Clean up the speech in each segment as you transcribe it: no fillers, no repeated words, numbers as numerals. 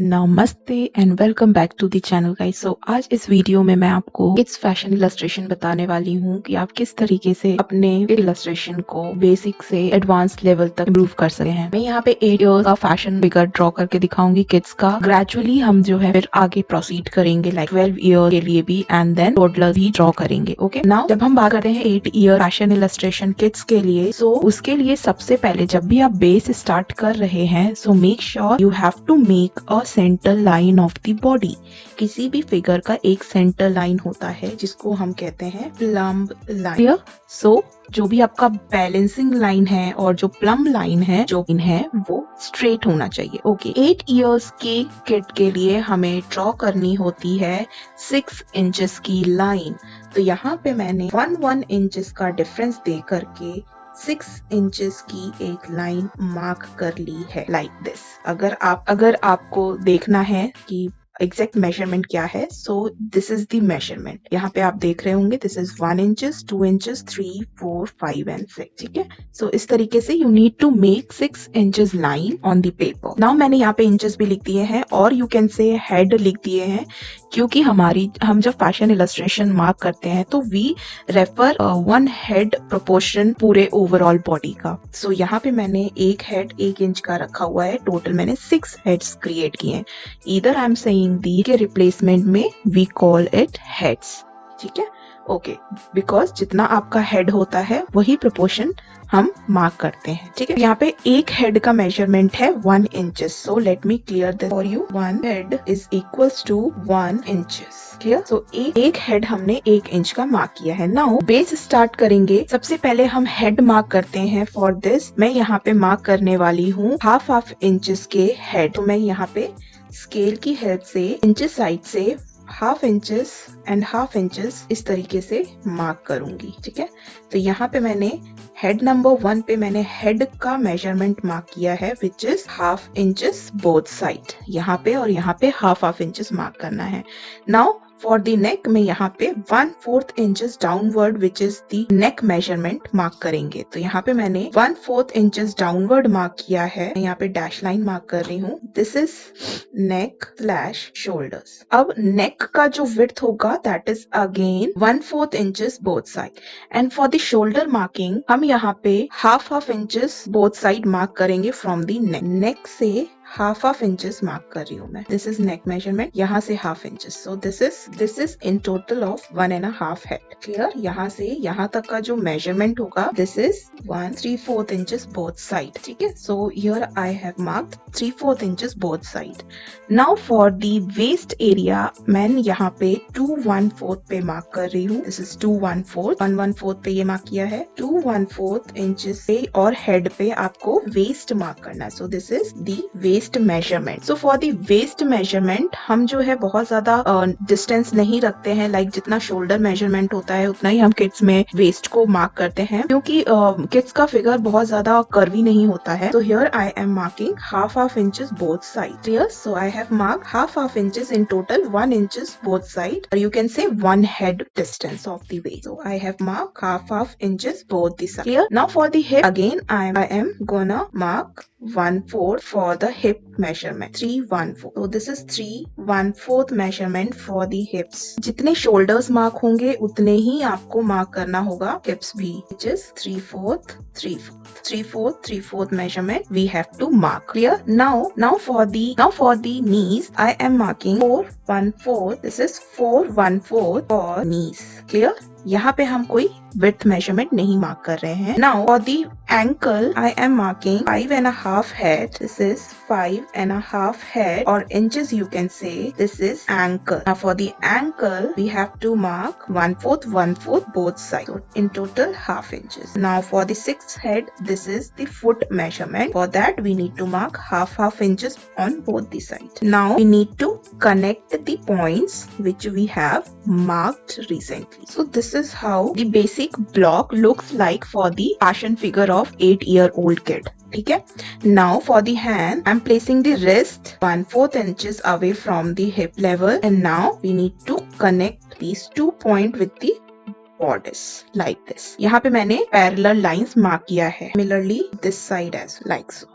नमस्ते and welcome back to the channel guys. So आज इस वीडियो में मैं आपको किड्स फैशन इलस्ट्रेशन बताने वाली हूँ कि आप किस तरीके से अपने इलस्ट्रेशन को बेसिक से एडवांस लेवल तक इम्प्रूव कर सकते हैं। मैं यहाँ पे 8 इयर्स का फैशन फिगर ड्रॉ करके दिखाऊंगी किड्स का। ग्रेजुअली हम जो है फिर आगे प्रोसीड करेंगे लाइक 12 ईयर के लिए भी एंड देन टोडलर भी ड्रॉ करेंगे। ओके, नाउ जब हम बात करते हैं 8 ईयर फैशन इलस्ट्रेशन किड्स के लिए, सो उसके लिए सबसे पहले जब भी आप बेस स्टार्ट कर रहे हैं, so make sure you have to make a centre line of the body. किसी भी फिगर का एक सेंटर लाइन होता है जिसको हम कहते हैं प्लम्ब लाइन। सो जो भी आपका बैलेंसिंग लाइन है और जो प्लम्ब लाइन है वो स्ट्रेट होना चाहिए। ओके, 8 इयर्स के किड के लिए हमें ड्रॉ करनी होती है 6 इंचेस की लाइन। तो यहाँ पे मैंने 1 इंचेस का डिफरेंस दे करके 6 इंचेस की एक लाइन मार्क कर ली है लाइक दिस। अगर आपको देखना है कि एग्जैक्ट मेजरमेंट क्या है, so this is the measurement. यहाँ पे आप देख रहे होंगे this is 1 inches, 2 inches, 3, 4, 5 and 6। ठीक है, सो इस तरीके से you need to make 6 inches line on the paper. Now मैंने यहाँ पे इंचेस भी लिख दिए हैं और यू कैन से हेड लिख दिए हैं, क्योंकि हम जब फैशन इलस्ट्रेशन मार्क करते हैं तो वी रेफर 1 हेड प्रोपोर्शन पूरे ओवरऑल बॉडी का। सो यहाँ पे मैंने एक हेड 1 इंच का रखा हुआ है। टोटल मैंने 6 हेड्स क्रिएट किए हैं। इधर आई एम सेइंग दी के रिप्लेसमेंट में वी कॉल इट हेड्स। ठीक है, ओके, बिकॉज जितना आपका हेड होता है वही प्रोपोर्शन हम मार्क करते हैं। ठीक है, यहाँ पे एक हेड का मेजरमेंट है 1 inches. So let me clear this for you. 1 head is equals to 1 inches. Clear? So एक हेड हमने 1 इंच का मार्क किया है। नाउ बेस स्टार्ट करेंगे। सबसे पहले हम हेड मार्क करते हैं। फॉर दिस मैं यहाँ पे मार्क करने वाली हूँ हाफ इंचेस के हेड। तो मैं यहाँ पे स्केल की हेल्प से इंचेस साइड से हाफ इंचेस इस तरीके से मार्क करूंगी। ठीक है, तो यहाँ पे मैंने हेड नंबर 1 पे मैंने हेड का मेजरमेंट मार्क किया है which is half inches both side. यहाँ पे और यहाँ पे हाफ इंचेस मार्क करना है। नाउ फॉर द नेक में यहाँ पे 1/4 inches downward which is the neck measurement mark करेंगे। तो यहाँ पे मैंने 1/4 इंचेस डाउनवर्ड मार्क किया है। यहाँ पे डैश लाइन मार्क कर रही हूँ। This is neck slash shoulders. अब नेक का जो विड्थ होगा that is again 1/4 inches both side. And for the shoulder marking हम यहाँ पे half inches both side mark करेंगे फ्रॉम द नेक से हाफ इंचेस मार्क कर रही हूँ मैं। दिस इज नेक मेजरमेंट, यहाँ से half inches. So this is in total of 1.5 head. Clear? यहाँ से यहाँ तक का जो मेजरमेंट होगा this is 1/3/4 inches both side. ठीक है, so here I have marked 3/4 inches both side. Now for the waist area मैं यहाँ पे 2/1/4 पे मार्क कर रही हूँ। दिस इज 2/1/4 1/1/4 पे ये मार्क किया है। 2/1/4 इंचेस पे और हेड पे आपको वेस्ट मार्क करना है। So this is the waist measurement. So for the waist measurement हम जो है बहुत ज्यादा डिस्टेंस नहीं रखते हैं। लाइक जितना शोल्डर मेजरमेंट होता है उतना ही हम किड्स में वेस्ट को मार्क करते हैं, क्योंकि किड्स का फिगर बहुत ज्यादा कर्वी नहीं होता है। तो here I am marking half inches both side. Clear? So I have mark half inches in total 1 inches both side, और you can say 1 head distance of the waist. So I have mark half inches both the side. Clear? Now for the hip again I am gonna mark 1/4 for the hip measurement, 3/1/4. So this is 3/1/4 measurement for the hips. जितने shoulders mark होंगे उतने ही आपको mark करना होगा hips भी, which is 3/4 measurement we have to mark. Clear? Now for the knees I am marking 4/1/4. This is 4/1/4 for knees. Clear? यहाँ पे हम कोई width measurement नहीं मार्क कर रहे हैं। Now for the ankle I am marking 5.5 head. This is 5.5 head, or inches you can say. This is ankle. Now for the ankle we have to mark 1/4 both sides. So in total half inches. Now for the 6th head this is the foot measurement. For that we need to mark half inches on both the sides. Now we need to connect the points which we have marked recently. So this is how the basic block looks like for the fashion figure of 8-year-old kid. ठीक है, now for the hand I'm placing the wrist 1/4 inches away from the hip level, and now we need to connect these 2 points with the bodice like this. यहाँ पे मैंने parallel lines mark किया है, similarly this side as like so.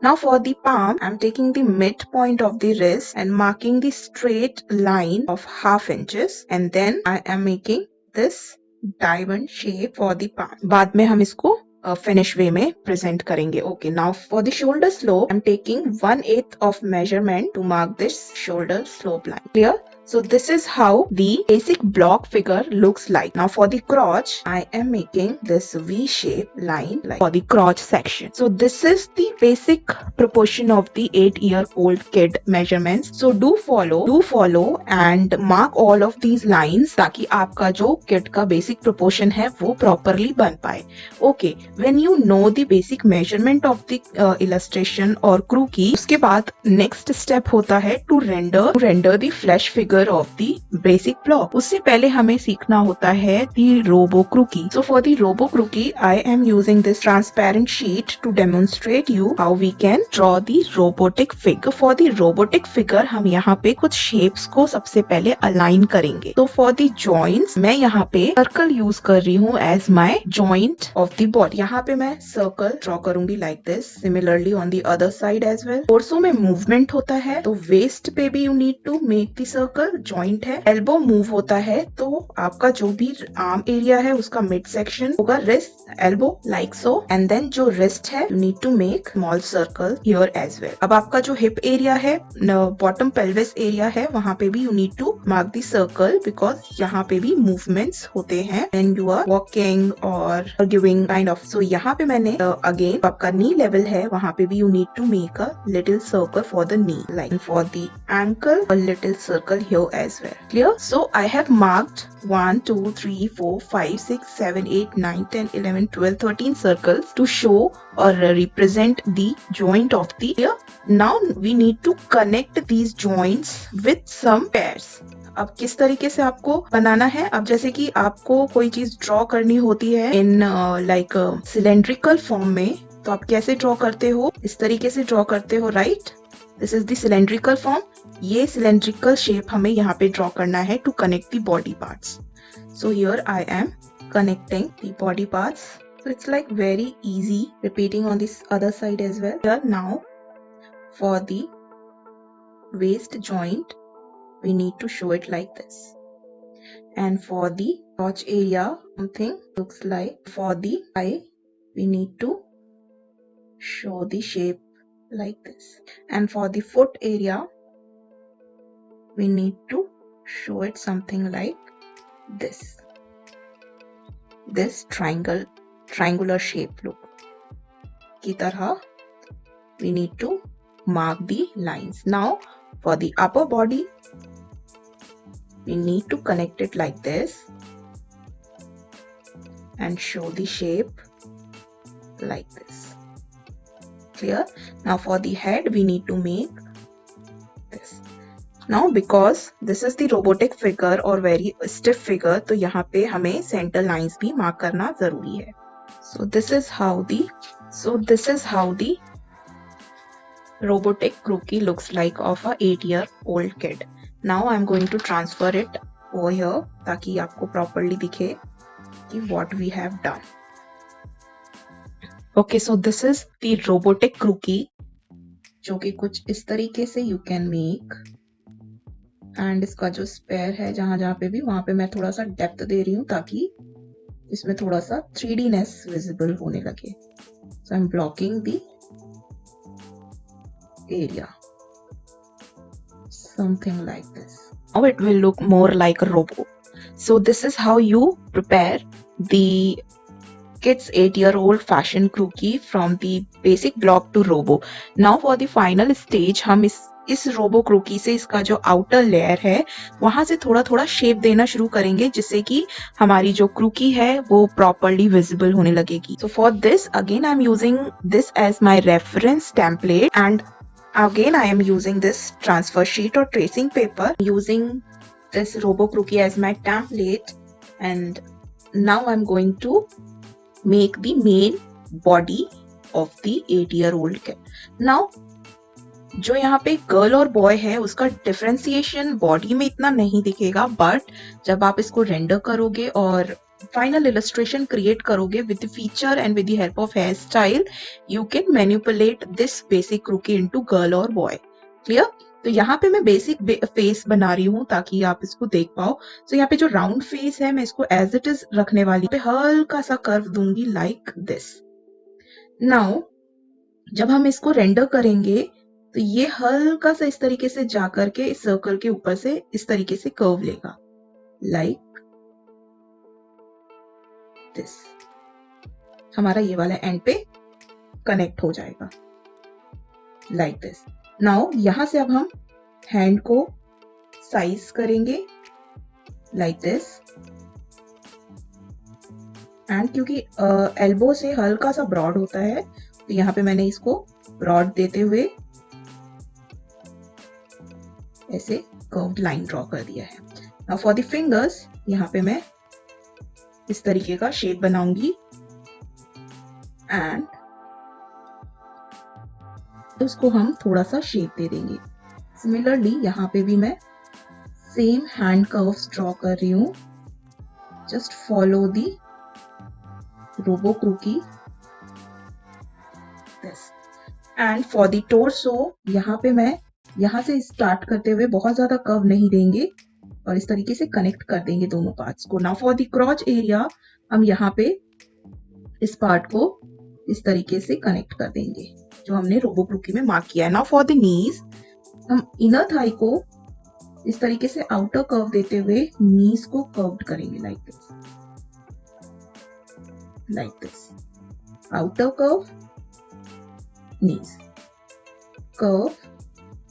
Now for the palm, I'm taking the midpoint of the wrist and marking the straight line of 1/2 inches, and then I am making this diamond shape for the palm. बाद में हम इसको finish वे में present करेंगे. Okay, now for the shoulder slope, I'm taking 1/8 of measurement to mark this shoulder slope line. Clear? So this is how the basic block figure looks like. Now for the crotch, I am making this V-shape line like for the crotch section. So this is the basic proportion of the 8-year-old kid measurements. So do follow and mark all of these lines ताकि आपका जो kid का basic proportion है वो properly बन पाए. Okay, when you know the basic measurement of the illustration और croquis, उसके बाद next step होता है to render the flesh figure of the basic block. उससे पहले हमें सीखना होता है the robo croquis. So for the robo croquis, I am using this transparent sheet to demonstrate you how we can draw the robotic figure. For the robotic figure, हम यहाँ पे कुछ shapes को सबसे पहले align करेंगे. So for the joints, मैं यहाँ पे circle use कर रही हूँ as my joint of the body. यहाँ पे मैं circle draw करूंगी like this. Similarly on the other side as well. Torso में movement होता है, तो waist पे भी you need to make the circle. Joint है, एल्बो मूव होता है तो आपका जो भी आर्म एरिया है उसका मिड सेक्शन होगा wrist elbow like so, and then जो रिस्ट है you need to make small circle here as well. अब आपका जो हिप एरिया है, बॉटम पेल्विस एरिया है, वहां पे भी you need to mark the circle because यहाँ पे भी मूवमेंट्स होते हैं व्हेन यू आर वॉकिंग और गिविंग काइंड ऑफ. सो यहाँ पे मैंने अगेन आपका नी लेवल है, वहां पे भी you need to make a little circle for the knee, like for the ankle a little circle here as well. Clear? So I have marked 1, 2, 3, 4, 5, 6, 7, 8, 9, 10, 11, 12, 13 circles to show or represent the joint of the ear. Now we need to connect these joints with some pairs. अब किस तरीके से आपको बनाना है, अब जैसे कि आपको कोई चीज ड्रॉ करनी होती है इन लाइक सिलेंड्रिकल फॉर्म में, तो आप कैसे ड्रॉ करते हो, इस तरीके से ड्रॉ करते हो, right? This is the cylindrical form. ये सिलेंड्रिकल शेप हमें यहाँ पे ड्रॉ करना है to connect the body parts. So here I am connecting the body parts. So it's like very easy. Repeating on this other side as well. Here now for the waist joint we need to show it like this, and for the crotch area something looks like. For the eye we need to show the shape like this, and for the foot area we need to show it something like this triangular shape look की तरह we need to mark the lines. Now for the upper body we need to connect it like this and show the shape like this. Clear? Now for the head we need to make this. Now because this is the robotic figure or very stiff figure, तो यहाँ पे हमें center lines भी mark करना जरूरी है. So this is how the robotic croquis looks like of a 8-year-old kid. Now I'm going to transfer it over here ताकि आपको properly दिखे कि what we have done. Okay, so this is the robotic croquis जो कि कुछ इस तरीके से you can make. And इसका जो स्पेयर है जहां पे भी, वहां पे मैं थोड़ा सा डेप्थ दे रही हूँ ताकि इसमें थोड़ा सा 3Dनेस विजिबल होने लगे. So I'm blocking the area something like this. Now it will look more like a robo. So this is how you prepare the kids 8-year-old fashion croquis from the basic block to robo. Now for the final stage हम इस robo क्रोकी से इसका जो outer layer है वहां से थोड़ा थोड़ा शेप देना शुरू करेंगे जिससे कि हमारी जो क्रोकी है वो प्रॉपरली विजिबल होने लगेगी. So for this again I am using this as my reference template, and again I am using this transfer sheet or tracing paper, using this robo croquis as my template, and now I'm going to make the main body of the 8-year-old kid. Now जो यहाँ पे girl और boy है उसका differentiation body में इतना नहीं दिखेगा, बट जब आप इसको रेंडर करोगे और फाइनल इलस्ट्रेशन क्रिएट करोगे with feature and with the help of hair style, you can manipulate this basic rookie into girl और बॉय। क्लियर? तो यहाँ पे मैं बेसिक फेस बना रही हूँ ताकि आप इसको देख पाओ। सो यहाँ पे जो राउंड फेस है मैं इसको एज इट इज रखने वाली पे हल्का सा कर्व दूंगी लाइक दिस। नाउ जब हम इसको रेंडर करेंगे तो ये हल्का सा इस तरीके से जाकर के इस सर्कल के ऊपर से इस तरीके से कर्व लेगा लाइक दिस। हमारा ये वाला एंड पे कनेक्ट हो जाएगा लाइक दिस। नाउ यहां से अब हम हैंड को साइज करेंगे लाइक दिस, एंड क्योंकि एल्बो से हल्का सा ब्रॉड होता है तो यहाँ पे मैंने इसको ब्रॉड देते हुए ऐसे कर्व्ड लाइन ड्रॉ कर दिया है। नाउ फॉर द फिंगर्स यहाँ पे मैं इस तरीके का शेप बनाऊंगी एंड उसको हम थोड़ा सा शेप दे देंगे। सिमिलरली यहाँ पे भी मैं सेम हैंड कर्व्स ड्रॉ कर रही हूँ। Just follow the robo croquis this. And for the torso यहाँ पे मैं यहाँ से स्टार्ट करते हुए बहुत ज्यादा कर्व नहीं देंगे और इस तरीके से कनेक्ट कर देंगे दोनों पार्ट्स को। नाउ फॉर द क्रॉच एरिया हम यहाँ पे इस पार्ट को इस तरीके से कनेक्ट कर देंगे जो हमने रोबो क्रूकी में मार्क किया है। नाउ फॉर द नीज हम इनर थाई को इस तरीके से आउटर कर्व देते हुए नीज को कर्व्ड करेंगे like this, outer curve knees curve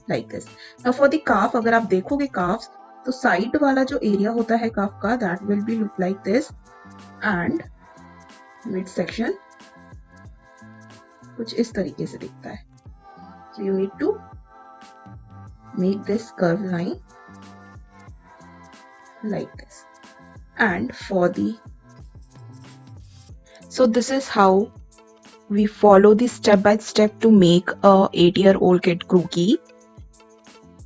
like this. Now for the काफ अगर आप देखोगे काफ्स तो साइड वाला जो एरिया होता है काफ का that will be look like this and mid section कुछ इस तरीके से दिखता है। So you need to make this curve line like this. And for the so this is how we follow the step by step to make a 8-year-old kid crookie.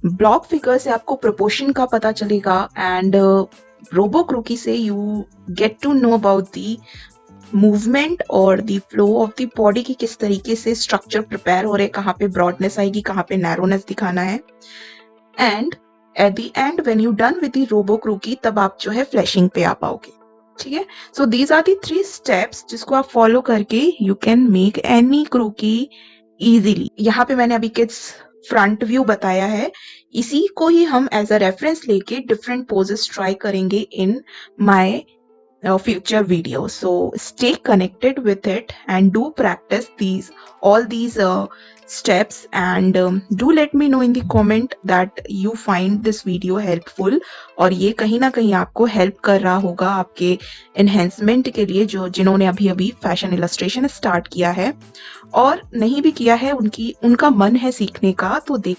Block figure से आपको proportion का पता चलेगा and robo croquis से you get to know about the movement और the flow of the body की किस तरीके से स्ट्रक्चर प्रिपेयर हो रहे, कहाँ पे ब्रॉडनेस आएगी, कहाँ पे नैरोनेस दिखाना है। And at the end when you done with the robo क्रूकी तब आप जो है फ्लैशिंग पे आ पाओगे। ठीक है, so these are the 3 steps जिसको आप फॉलो करके यू कैन मेक एनी क्रूकी इजीली। यहाँ पे मैंने अभी किड्स फ्रंट व्यू बताया है, इसी को ही हम एज अ रेफरेंस लेके डिफरेंट पोजेस ट्राई करेंगे in my future videos. So stay connected with it and do practice all these steps and do let me know in the comment that you find this video helpful और ये कहीं ना कहीं आपको help कर रहा होगा आपके एनहेंसमेंट के लिए। जो जिन्होंने अभी अभी फैशन इलस्ट्रेशन स्टार्ट किया है और नहीं भी किया है उनका मन है सीखने का, तो they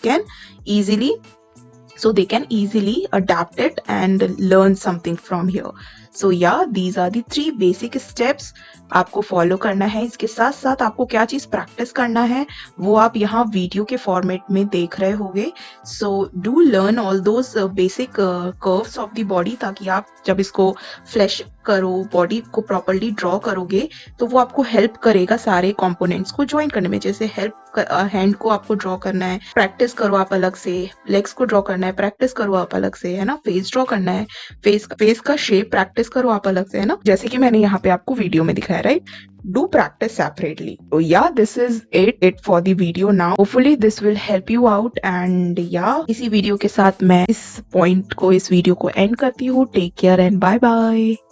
can easily adapt it and learn something from here. So yeah, these are the 3 basic steps आपको फॉलो करना है। इसके साथ साथ आपको क्या चीज प्रैक्टिस करना है वो आप यहाँ वीडियो के फॉर्मेट में देख रहे होगे। So do learn all those basic curves of the body, ताकि आप जब इसको फ्लैश करो, बॉडी को प्रॉपर्ली ड्रॉ करोगे तो वो आपको हेल्प करेगा सारे कंपोनेंट्स को ज्वाइन करने में। जैसे हैंड को आपको ड्रॉ करना है, प्रैक्टिस करो आप अलग से, लेग्स को ड्रॉ करना है, प्रैक्टिस करो आप अलग से, है ना, फेस ड्रॉ करना है, फेस का शेप प्रैक्टिस करो आप अलग से, है ना, जैसे कि मैंने यहाँ पे आपको वीडियो में दिखाया, right. Do practice separately. So yeah, this is it for the video now. Hopefully this will help you out and yeah, इसी वीडियो के साथ मैं इस पॉइंट को, इस वीडियो को एंड करती हूँ। Take care and bye bye.